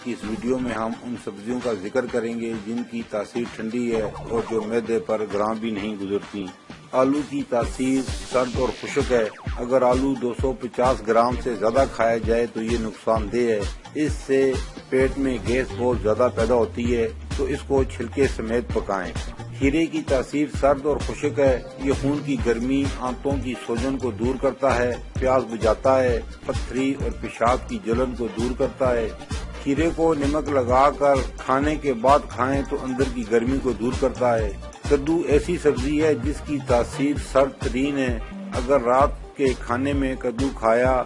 کی اس ویڈیو میں ہم ان سبزیوں کا ذکر کریں گے جن کی تاثیر ٹھنڈی ہے اور جو معدے پر گرام بھی نہیں گزرتی۔ آلو کی تاثیر سرد اور خشک ہے۔ اگر آلو 250 گرام سے زیادہ کھایا جائے تو یہ نقصان دہ ہے۔ اس سے پیٹ میں گیس بہت زیادہ پیدا ہوتی ہے، تو اس کو چھلکے سمیت پکائیں۔ کھیرے کی تاثیر سرد اور خشک ہے۔ یہ خون کی گرمی، آنتوں کی سوجن کو دور کرتا ہے، پیاس بجھاتا ہے، پتھری اور پیشاب کی جلن کو دور کرتا ہے۔ کھیرے کو نمک لگا کر کھانے کے بعد کھائیں تو اندر کی گرمی کو دور کرتا ہے۔ کدو ایسی سبزی ہے جس کی تاثیر سرد ترین ہے۔ اگر رات کے کھانے میں کدو کھایا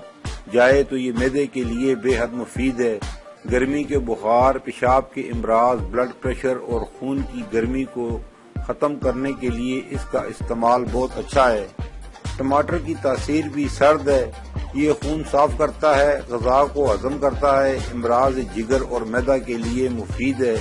جائے تو یہ معدے کے لیے بے حد مفید ہے۔ گرمی کے بخار، پیشاب کے امراض، بلڈ پریشر اور خون کی گرمی کو ختم کرنے کے لیے اس کا استعمال بہت اچھا ہے۔ ٹماٹر کی تاثیر بھی سرد ہے۔ یہ خون صاف کرتا ہے، غذا کو ہضم کرتا ہے، امراض جگر اور معدہ کے لیے مفید ہے،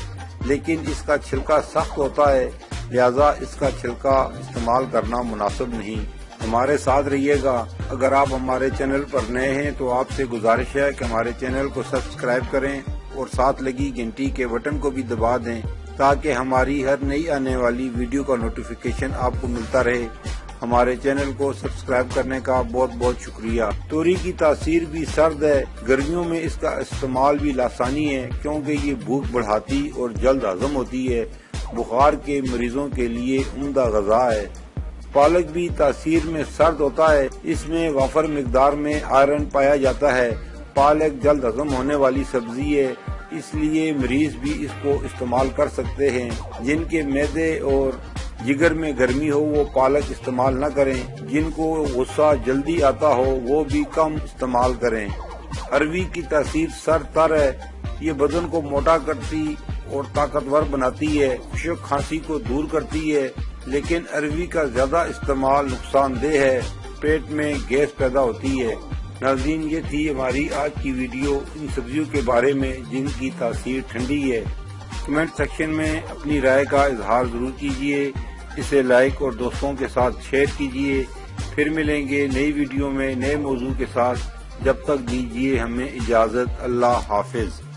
لیکن اس کا چھلکا سخت ہوتا ہے، لہذا اس کا چھلکا استعمال کرنا مناسب نہیں۔ ہمارے ساتھ رہیے گا۔ اگر آپ ہمارے چینل پر نئے ہیں تو آپ سے گزارش ہے کہ ہمارے چینل کو سبسکرائب کریں اور ساتھ لگی گھنٹی کے بٹن کو بھی دبا دیں تاکہ ہماری ہر نئی آنے والی ویڈیو کا نوٹیفیکیشن آپ کو ملتا رہے۔ ہمارے چینل کو سبسکرائب کرنے کا بہت بہت شکریہ۔ توری کی تاثیر بھی سرد ہے۔ گرمیوں میں اس کا استعمال بھی لاسانی ہے کیونکہ یہ بھوک بڑھاتی اور جلد ہضم ہوتی ہے۔ بخار کے مریضوں کے لیے عمدہ غذا ہے۔ پالک بھی تاثیر میں سرد ہوتا ہے۔ اس میں وافر مقدار میں آئرن پایا جاتا ہے۔ پالک جلد ہضم ہونے والی سبزی ہے، اس لیے مریض بھی اس کو استعمال کر سکتے ہیں۔ جن کے معدے اور جگر میں گرمی ہو وہ پالک استعمال نہ کریں۔ جن کو غصہ جلدی آتا ہو وہ بھی کم استعمال کریں۔ اروی کی تاثیر سرد تر ہے۔ یہ بدن کو موٹا کرتی اور طاقتور بناتی ہے، خشک کھانسی کو دور کرتی ہے، لیکن اروی کا زیادہ استعمال نقصان دہ ہے، پیٹ میں گیس پیدا ہوتی ہے۔ ناظرین، یہ تھی ہماری آج کی ویڈیو ان سبزیوں کے بارے میں جن کی تاثیر ٹھنڈی ہے۔ کمنٹ سیکشن میں اپنی رائے کا اظہار ضرور کیجیے، اسے لائک اور دوستوں کے ساتھ شیئر کیجیے۔ پھر ملیں گے نئی ویڈیو میں نئے موضوع کے ساتھ۔ جب تک دیجیے ہمیں اجازت۔ اللہ حافظ۔